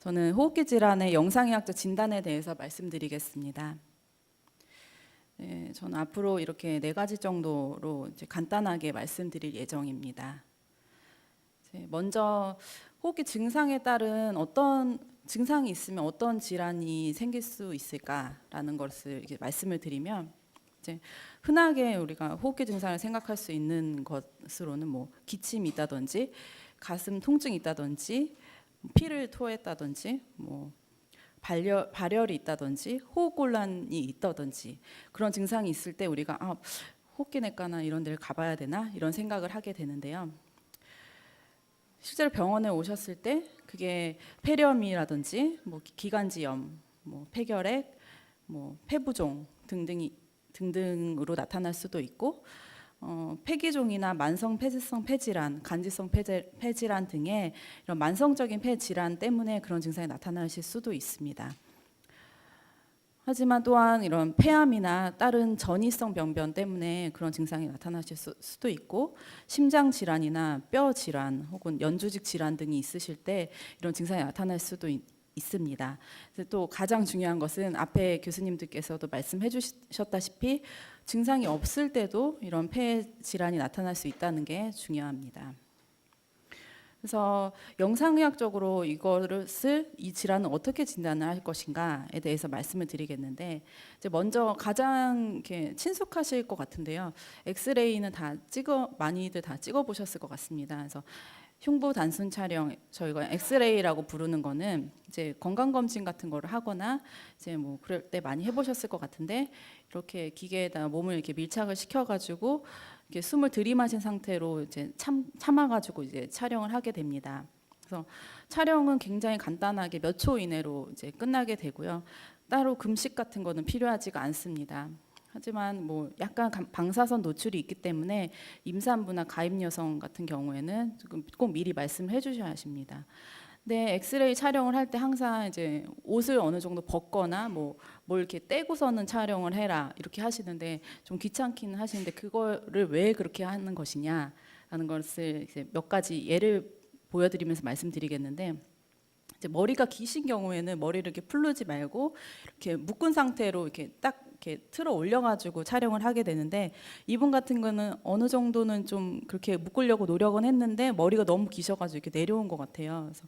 저는 호흡기 질환의 영상의학적 진단에 대해서 말씀드리겠습니다. 네, 저는 앞으로 이렇게 4가지 정도로 이제 간단하게 말씀드릴 예정입니다. 먼저 호흡기 증상에 따른 어떤 증상이 있으면 어떤 질환이 생길 수 있을까라는 것을 이렇게 말씀을 드리면, 이제 흔하게 우리가 호흡기 증상을 생각할 수 있는 것으로는 뭐 기침이 있다든지 가슴 통증이 있다든지 피를 토했다든지 뭐 발열이 있다든지 호흡곤란이 있다든지 그런 증상이 있을 때 우리가 호흡기내과나 이런 데를 가봐야 되나 이런 생각을 하게 되는데요. 실제로 병원에 오셨을 때 그게 폐렴이라든지 뭐 기관지염, 뭐 폐결핵, 뭐 폐부종 등등으로 나타날 수도 있고, 폐기종이나 만성 폐쇄성 폐질환, 간지성 폐질환 등의 이런 만성적인 폐질환 때문에 그런 증상이 나타나실 수도 있습니다. 하지만 또한 이런 폐암이나 다른 전이성 병변 때문에 그런 증상이 나타나실 수도 있고, 심장 질환이나 뼈 질환 혹은 연조직 질환 등이 있으실 때 이런 증상이 나타날 수도 있습니다. 또 가장 중요한 것은 앞에 교수님들께서도 말씀해 주셨다시피 증상이 없을 때도 이런 폐 질환이 나타날 수 있다는 게 중요합니다. 그래서 영상의학적으로 이 질환을 어떻게 진단을 할 것인가에 대해서 말씀을 드리겠는데, 이제 먼저 가장 이렇게 친숙하실 것 같은데요. 엑스레이는 많이들 다 찍어 보셨을 것 같습니다. 그래서 흉부 단순 촬영, 저희가 엑스레이라고 부르는 거는 이제 건강 검진 같은 거를 하거나 이제 뭐 그럴 때 많이 해보셨을 것 같은데, 이렇게 기계에다 몸을 이렇게 밀착을 시켜가지고 이렇게 숨을 들이마신 상태로 이제 참아가지고 이제 촬영을 하게 됩니다. 그래서 촬영은 굉장히 간단하게 몇 초 이내로 이제 끝나게 되고요. 따로 금식 같은 거는 필요하지가 않습니다. 하지만 뭐 약간 방사선 노출이 있기 때문에 임산부나 가임 여성 같은 경우에는 꼭 미리 말씀해 주셔야 하십니다. 네, 엑스레이 촬영을 할 때 항상 이제 옷을 어느 정도 벗거나 뭘 이렇게 떼고서는 촬영을 해라 이렇게 하시는데 좀 귀찮기는 하시는데, 그거를 왜 그렇게 하는 것이냐라는 것을 이제 몇 가지 예를 보여드리면서 말씀드리겠는데, 이제 머리가 기신 경우에는 머리를 이렇게 풀르지 말고 이렇게 묶은 상태로 이렇게 딱 이렇게 틀어 올려가지고 촬영을 하게 되는데, 이분 같은 거는 어느 정도는 좀 그렇게 묶으려고 노력은 했는데 머리가 너무 기셔가지고 이렇게 내려온 것 같아요. 그래서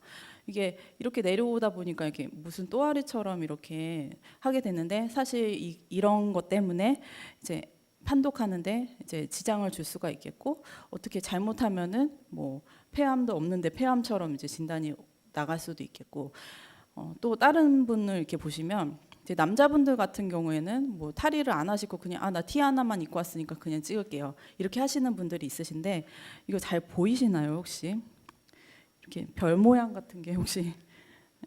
이게 이렇게 내려오다 보니까 이렇게 무슨 또아리처럼 이렇게 하게 됐는데, 사실 이런 것 때문에 이제 판독하는데 이제 지장을 줄 수가 있겠고, 어떻게 잘못하면은 뭐 폐암도 없는데 폐암처럼 이제 진단이 나갈 수도 있겠고, 또 다른 분을 이렇게 보시면 이제 남자분들 같은 경우에는 뭐 탈의를 안 하시고 그냥 나 티 하나만 입고 왔으니까 그냥 찍을게요 이렇게 하시는 분들이 있으신데, 이거 잘 보이시나요 혹시? 이렇게 별 모양 같은 게 혹시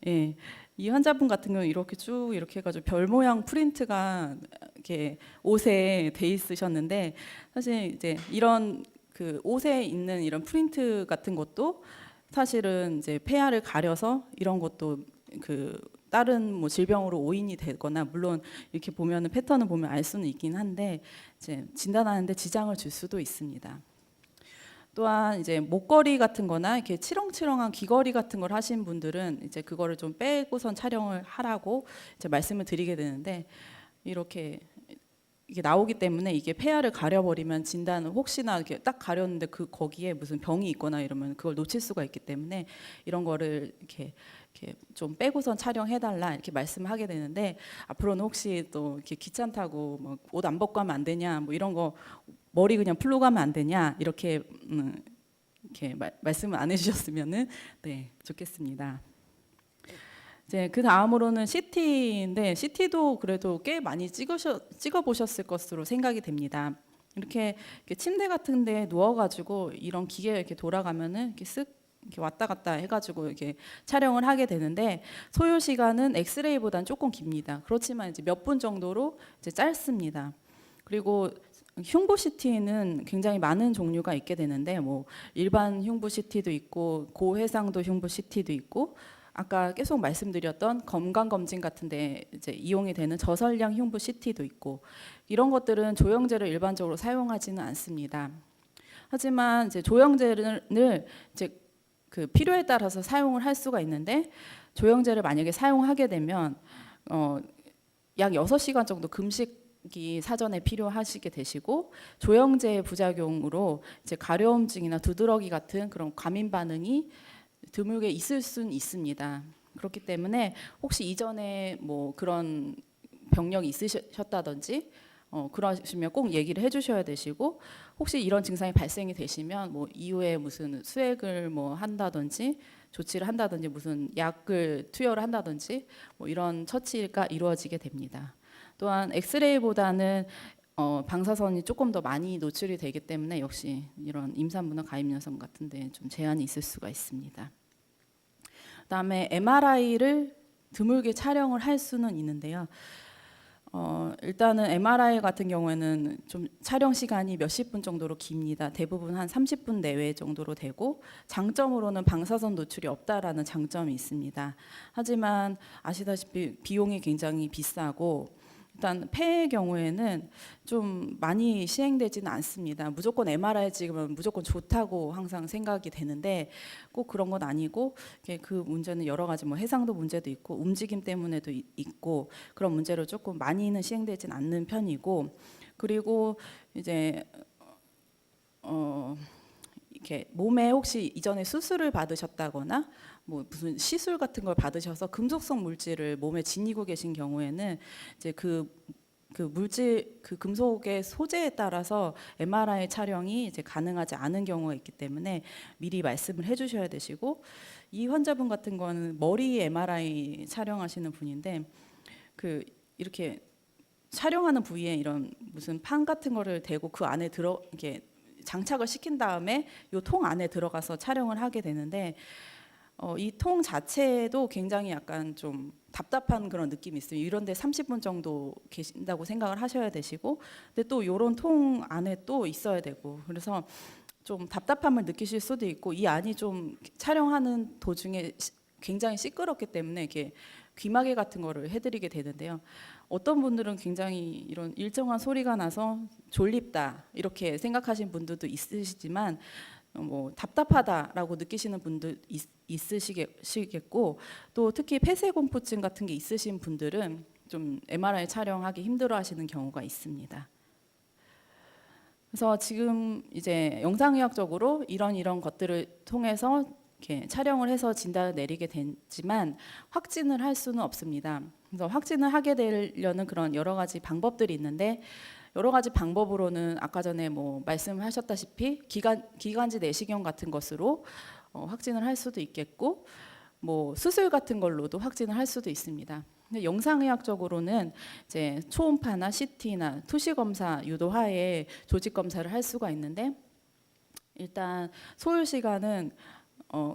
예, 이 환자분 같은 경우는 이렇게 쭉 이렇게 해가지고 별 모양 프린트가 이렇게 옷에 돼 있으셨는데, 사실 이제 이런 그 옷에 있는 이런 프린트 같은 것도 사실은 이제 폐하를 가려서 이런 것도 그 다른 뭐 질병으로 오인이 되거나, 물론 이렇게 보면은 패턴을 보면 알 수는 있긴 한데 이제 진단하는데 지장을 줄 수도 있습니다. 또한 이제 목걸이 같은 거나 이렇게 치렁치렁한 귀걸이 같은 걸 하신 분들은 이제 그거를 좀 빼고선 촬영을 하라고 이제 말씀을 드리게 되는데, 이렇게 이게 나오기 때문에 이게 폐하를 가려버리면 진단을 혹시나 이렇게 딱 가렸는데 거기에 무슨 병이 있거나 이러면 그걸 놓칠 수가 있기 때문에 이런 거를 이렇게 좀 빼고선 촬영해달라 이렇게 말씀을 하게 되는데, 앞으로는 혹시 또 이렇게 귀찮다고 뭐 옷 안 벗고 하면 안 되냐, 뭐 이런 거 머리 그냥 풀고 가면 안 되냐 이렇게 말씀을 안 해주셨으면은 네, 좋겠습니다. 이제 그 다음으로는 CT인데, CT도 그래도 꽤 많이 찍어 보셨을 것으로 생각이 됩니다. 이렇게 침대 같은데 누워가지고 이런 기계가 이렇게 돌아가면은 이렇게 쓱 이렇게 왔다 갔다 해가지고 이렇게 촬영을 하게 되는데, 소요 시간은 엑스레이보다는 조금 깁니다. 그렇지만 이제 몇 분 정도로 이제 짧습니다. 그리고 흉부 CT는 굉장히 많은 종류가 있게 되는데, 뭐 일반 흉부 CT도 있고 고해상도 흉부 CT도 있고, 아까 계속 말씀드렸던 건강검진 같은데 이제 이용이 되는 저설량 흉부 CT도 있고, 이런 것들은 조영제를 일반적으로 사용하지는 않습니다. 하지만 이제 조영제를 이제 그 필요에 따라서 사용을 할 수가 있는데 조영제를 만약에 사용하게 되면 약 6시간 정도 금식이 사전에 필요하시게 되시고 조영제의 부작용으로 이제 가려움증이나 두드러기 같은 그런 과민 반응이 드물게 있을 수는 있습니다. 그렇기 때문에 혹시 이전에 뭐 그런 병력이 있으셨다든지 그러시면 꼭 얘기를 해주셔야 되시고 혹시 이런 증상이 발생이 되시면 뭐 이후에 무슨 수액을 뭐 한다든지 조치를 한다든지 무슨 약을 투여를 한다든지 뭐 이런 처치가 이루어지게 됩니다. 또한 엑스레이보다는 방사선이 조금 더 많이 노출이 되기 때문에 역시 이런 임산부나 가임여성 같은데 좀 제한이 있을 수가 있습니다. 그다음에 MRI를 드물게 촬영을 할 수는 있는데요. 일단은 MRI 같은 경우에는 좀 촬영 시간이 몇십 분 정도로 깁니다. 대부분 한 30분 내외 정도로 되고 장점으로는 방사선 노출이 없다라는 장점이 있습니다. 하지만 아시다시피 비용이 굉장히 비싸고 일단 폐의 경우에는 좀 많이 시행되지는 않습니다. 무조건 MRI 찍으면 무조건 좋다고 항상 생각이 되는데 꼭 그런 건 아니고 그 문제는 여러 가지 뭐 해상도 문제도 있고 움직임 때문에도 있고 그런 문제로 조금 많이는 시행되진 않는 편이고 그리고 이제 이렇게 몸에 혹시 이전에 수술을 받으셨다거나 뭐 무슨 시술 같은 걸 받으셔서 금속성 물질을 몸에 지니고 계신 경우에는 이제 그 물질 그 금속의 소재에 따라서 MRI 촬영이 이제 가능하지 않은 경우가 있기 때문에 미리 말씀을 해주셔야 되시고 이 환자분 같은 거는 머리 MRI 촬영하시는 분인데 그 이렇게 촬영하는 부위에 이런 무슨 판 같은 거를 대고 그 안에 이렇게 장착을 시킨 다음에 이 통 안에 들어가서 촬영을 하게 되는데 이 통 자체도 굉장히 약간 좀 답답한 그런 느낌이 있어요. 이런데 30분 정도 계신다고 생각을 하셔야 되시고, 근데 또 이런 통 안에 또 있어야 되고, 그래서 좀 답답함을 느끼실 수도 있고, 이 안이 좀 촬영하는 도중에 굉장히 시끄럽기 때문에 이렇게 귀마개 같은 거를 해드리게 되는데요. 어떤 분들은 굉장히 이런 일정한 소리가 나서 졸립다 이렇게 생각하시는 분들도 있으시지만 뭐 답답하다라고 느끼시는 분들 있으시겠고 또 특히 폐쇄공포증 같은 게 있으신 분들은 좀 MRI 촬영하기 힘들어하시는 경우가 있습니다. 그래서 지금 이제 영상의학적으로 이런 것들을 통해서 이렇게 촬영을 해서 진단을 내리게 되지만 확진을 할 수는 없습니다. 그래서 확진을 하게 되려는 그런 여러 가지 방법들이 있는데 여러 가지 방법으로는 아까 전에 뭐 말씀하셨다시피 기관지 내시경 같은 것으로 확진을 할 수도 있겠고 뭐 수술 같은 걸로도 확진을 할 수도 있습니다. 근데 영상의학적으로는 이제 초음파나 CT나 투시 검사 유도하에 조직 검사를 할 수가 있는데 일단 소요 시간은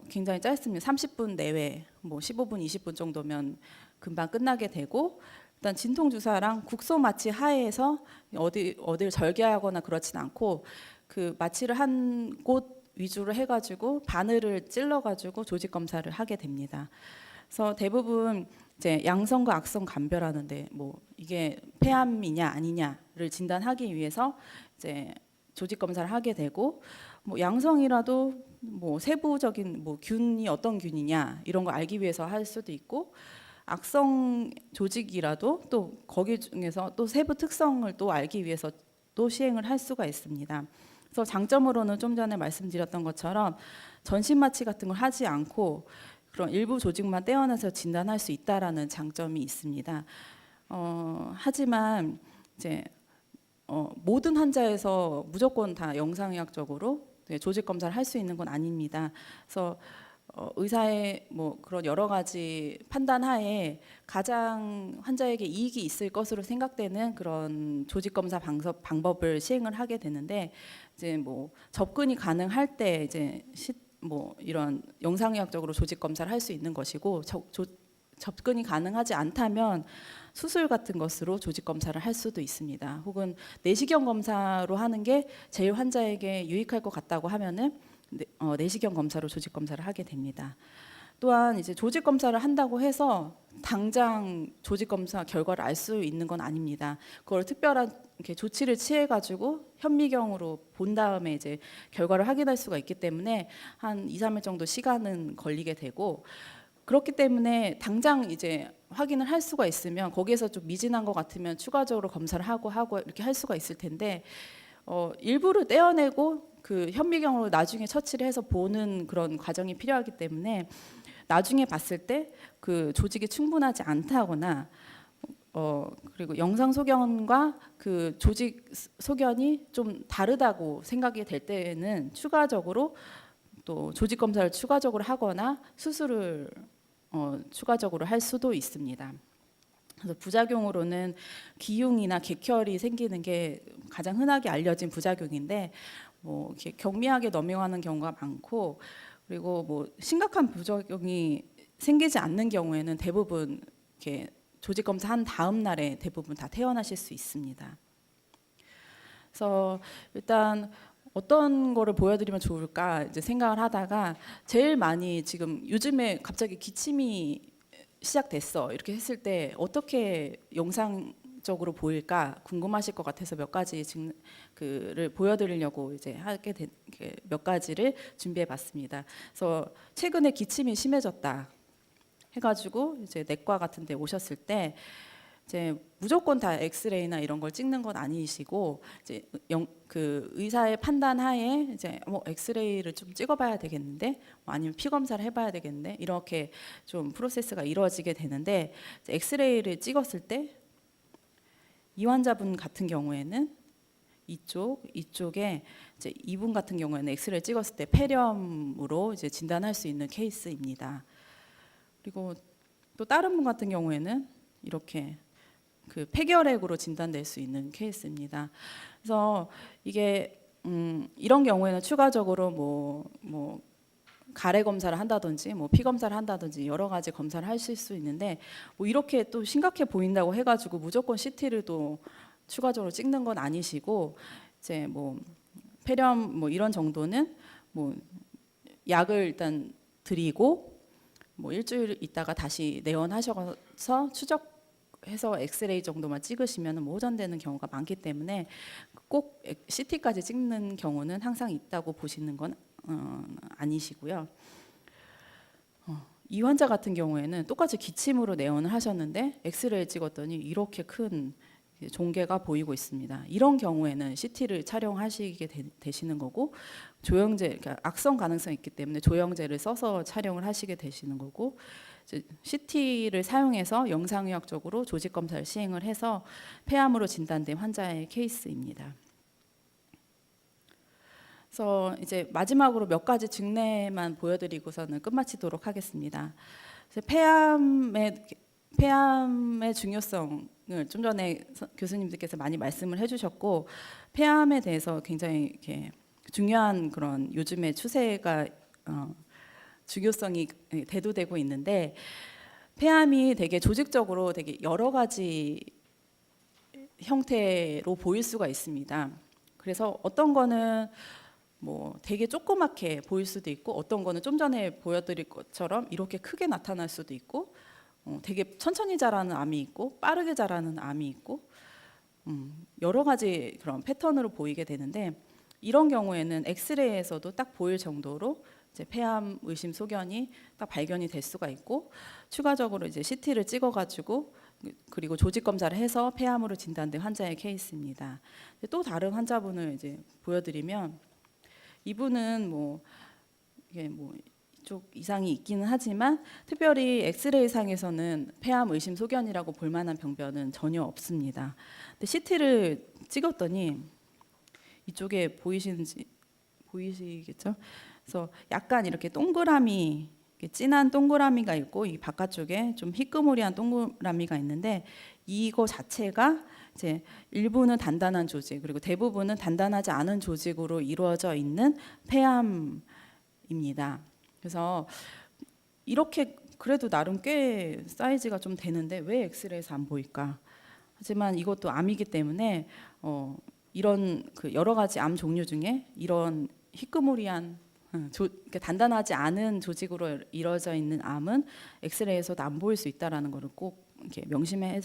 굉장히 짧습니다. 30분 내외, 뭐 15분, 20분 정도면 금방 끝나게 되고 일단 진통 주사랑 국소 마취 하에서 어딜 절개하거나 그렇진 않고 그 마취를 한 곳 위주로 해가지고 바늘을 찔러가지고 조직 검사를 하게 됩니다. 그래서 대부분 이제 양성과 악성 감별하는데 뭐 이게 폐암이냐 아니냐를 진단하기 위해서 이제 조직 검사를 하게 되고 뭐 양성이라도 뭐 세부적인 뭐 균이 어떤 균이냐 이런 거 알기 위해서 할 수도 있고 악성 조직이라도 또 거기 중에서 또 세부 특성을 또 알기 위해서 또 시행을 할 수가 있습니다. 그래서 장점으로는 좀 전에 말씀드렸던 것처럼 전신 마취 같은 걸 하지 않고 그런 일부 조직만 떼어내서 진단할 수 있다라는 장점이 있습니다. 하지만 이제 모든 환자에서 무조건 다 영상의학적으로 조직 검사를 할 수 있는 건 아닙니다. 그래서 의사의 뭐 그런 여러 가지 판단하에 가장 환자에게 이익이 있을 것으로 생각되는 그런 조직 검사 방법을 시행을 하게 되는데 이제 뭐 접근이 가능할 때 이제 뭐 이런 영상의학적으로 조직 검사를 할 수 있는 것이고 접근이 가능하지 않다면 수술 같은 것으로 조직 검사를 할 수도 있습니다. 혹은 내시경 검사로 하는 게 제일 환자에게 유익할 것 같다고 하면은 내시경 검사로 조직 검사를 하게 됩니다. 또한 이제 조직 검사를 한다고 해서 당장 조직 검사 결과를 알 수 있는 건 아닙니다. 그걸 특별한 이렇게 조치를 취해 가지고 현미경으로 본 다음에 이제 결과를 확인할 수가 있기 때문에 한 2, 3일 정도 시간은 걸리게 되고, 그렇기 때문에 당장 이제 확인을 할 수가 있으면 거기에서 좀 미진한 것 같으면 추가적으로 검사를 하고 이렇게 할 수가 있을 텐데, 일부를 떼어내고 그 현미경으로 나중에 처치를 해서 보는 그런 과정이 필요하기 때문에 나중에 봤을 때 그 조직이 충분하지 않다거나 그리고 영상 소견과 그 조직 소견이 좀 다르다고 생각이 될 때는 추가적으로 또 조직 검사를 추가적으로 하거나 수술을 추가적으로 할 수도 있습니다. 그래서 부작용으로는 기흉이나 객혈이 생기는 게 가장 흔하게 알려진 부작용인데, 뭐 이렇게 경미하게 넘어가는 경우가 많고, 그리고 뭐 심각한 부작용이 생기지 않는 경우에는 대부분 이렇게 조직 검사한 다음 날에 대부분 다 퇴원하실 수 있습니다. 그래서 일단 어떤 거를 보여드리면 좋을까 이제 생각을 하다가, 제일 많이 지금 요즘에 갑자기 기침이 시작됐어 이렇게 했을 때 어떻게 영상적으로 보일까 궁금하실 것 같아서 몇 가지 그를 보여드리려고 이제 하게 된 몇 가지를 준비해봤습니다. 그래서 최근에 기침이 심해졌다 해가지고 이제 내과 같은 데 오셨을 때 이제 무조건 다 엑스레이나 이런 걸 찍는 건 아니시고, 이제 그 의사의 판단 하에 이제 뭐 엑스레이를 좀 찍어봐야 되겠는데, 뭐 아니면 피 검사를 해봐야 되겠는데, 이렇게 좀 프로세스가 이루어지게 되는데, 엑스레이를 찍었을 때 이 환자분 같은 경우에는 이쪽에 이제 이분 같은 경우에는 엑스레이 찍었을 때 폐렴으로 이제 진단할 수 있는 케이스입니다. 그리고 또 다른 분 같은 경우에는 이렇게 그 폐결핵으로 진단될 수 있는 케이스입니다. 그래서 이게 이런 경우에는 추가적으로 뭐 가래 검사를 한다든지 뭐 피 검사를 한다든지 여러 가지 검사를 하실 수 있는데, 뭐 이렇게 또 심각해 보인다고 해가지고 무조건 CT를 또 추가적으로 찍는 건 아니시고, 이제 뭐 폐렴 뭐 이런 정도는 뭐 약을 일단 드리고 뭐 일주일 있다가 다시 내원하셔서 추적해서 엑스레이 정도만 찍으시면 뭐 호전되는 경우가 많기 때문에 꼭 CT까지 찍는 경우는 항상 있다고 보시는 건 아니시고요. 이 환자 같은 경우에는 똑같이 기침으로 내원을 하셨는데 엑스레이 찍었더니 이렇게 큰 종괴가 보이고 있습니다. 이런 경우에는 CT를 촬영하시게 되시는 거고, 조영제, 그러니까 악성 가능성이 있기 때문에 조영제를 써서 촬영을 하시게 되시는 거고, CT를 사용해서 영상의학적으로 조직 검사를 시행을 해서 폐암으로 진단된 환자의 케이스입니다. 그래서 이제 마지막으로 몇 가지 증례만 보여드리고서는 끝마치도록 하겠습니다. 폐암의 중요성을 좀 전에 교수님들께서 많이 말씀을 해주셨고, 폐암에 대해서 굉장히 이렇게 중요한 그런 요즘의 추세가 중요성이 대두되고 있는데, 폐암이 되게 조직적으로 되게 여러 가지 형태로 보일 수가 있습니다. 그래서 어떤 거는 뭐 되게 조그맣게 보일 수도 있고, 어떤 거는 좀 전에 보여드릴 것처럼 이렇게 크게 나타날 수도 있고, 되게 천천히 자라는 암이 있고 빠르게 자라는 암이 있고, 여러 가지 그런 패턴으로 보이게 되는데, 이런 경우에는 엑스레이에서도 딱 보일 정도로 이제 폐암 의심 소견이 딱 발견이 될 수가 있고, 추가적으로 이제 CT를 찍어가지고 그리고 조직 검사를 해서 폐암으로 진단된 환자의 케이스입니다. 또 다른 환자분을 이제 보여드리면, 이분은 뭐 이게 뭐 이쪽 이상이 있기는 하지만 특별히 엑스레이 상에서는 폐암 의심 소견이라고 볼 만한 병변은 전혀 없습니다. 근데 CT를 찍었더니 이쪽에 보이시겠죠? 그래서 약간 이렇게 동그라미, 진한 동그라미가 있고 이 바깥쪽에 좀 희끄무리한 동그라미가 있는데, 이거 자체가 이제 일부는 단단한 조직 그리고 대부분은 단단하지 않은 조직으로 이루어져 있는 폐암입니다. 그래서 이렇게 그래도 나름 꽤 사이즈가 좀 되는데 왜 엑스레이에서 안 보일까? 하지만 이것도 암이기 때문에 이런 그 여러 가지 암 종류 중에 이런 희끄무리한 그러니까 단단하지 않은 조직으로 이루어져 있는 암은 엑스레이에서도 안 보일 수 있다라는 것을 꼭 이렇게 명심해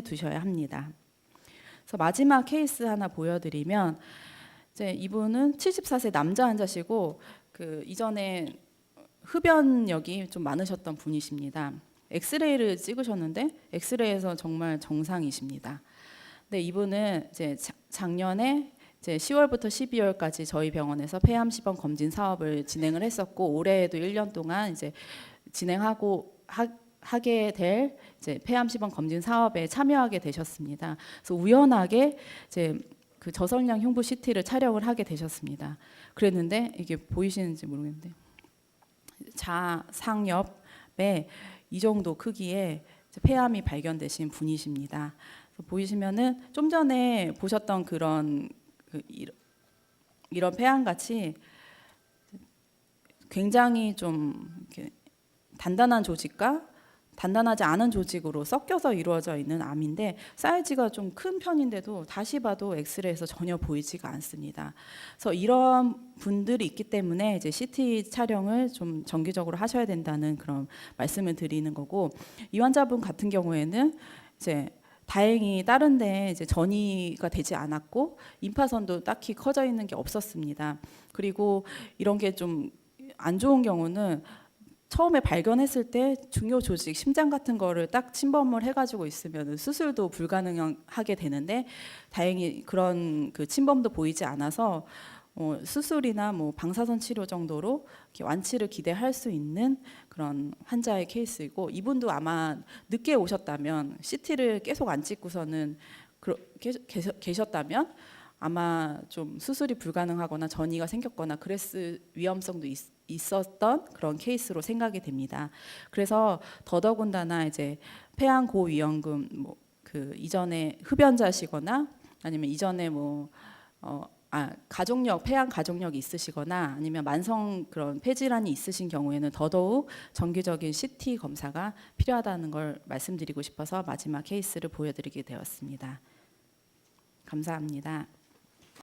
두셔야 합니다. 그래서 마지막 케이스 하나 보여드리면 이제 이분은 74세 남자 환자시고 그 이전에 흡연력이 좀 많으셨던 분이십니다. 엑스레이를 찍으셨는데 엑스레이에서 정말 정상이십니다. 근데 이분은 이제 작년에 이제 10월부터 12월까지 저희 병원에서 폐암 시범 검진 사업을 진행을 했었고 올해에도 1년 동안 이제 진행하고 하게 될 이제 폐암 시범 검진 사업에 참여하게 되셨습니다. 그래서 우연하게 이제 그 저설량 흉부 CT를 촬영을 하게 되셨습니다. 그랬는데 이게 보이시는지 모르겠는데 자상엽에 이 정도 크기의 폐암이 발견되신 분이십니다. 보이시면은 좀 전에 보셨던 그런 이런 폐암 같이 굉장히 좀 이렇게 단단한 조직과 단단하지 않은 조직으로 섞여서 이루어져 있는 암인데 사이즈가 좀 큰 편인데도 다시 봐도 엑스레이에서 전혀 보이지가 않습니다. 그래서 이런 분들이 있기 때문에 이제 CT 촬영을 좀 정기적으로 하셔야 된다는 그런 말씀을 드리는 거고 이 환자분 같은 경우에는 이제 다행히 다른데 이제 전이가 되지 않았고 임파선도 딱히 커져 있는 게 없었습니다. 그리고 이런 게 좀 안 좋은 경우는 처음에 발견했을 때 중요 조직, 심장 같은 거를 딱 침범을 해가지고 있으면 수술도 불가능하게 되는데 다행히 그런 그 침범도 보이지 않아서 수술이나 뭐 방사선 치료 정도로 이렇게 완치를 기대할 수 있는 그런 환자의 케이스이고 이분도 아마 늦게 오셨다면 CT를 계속 안 찍고서는 계셨다면 아마 좀 수술이 불가능하거나 전이가 생겼거나 그랬을 위험성도 있었던 그런 케이스로 생각이 됩니다. 그래서 더더군다나 이제 폐암 고위험군 뭐 그 이전에 흡연자시거나 아니면 이전에 폐암 가족력이 있으시거나 아니면 만성 그런 폐질환이 있으신 경우에는 더더욱 정기적인 CT 검사가 필요하다는 걸 말씀드리고 싶어서 마지막 케이스를 보여드리게 되었습니다. 감사합니다.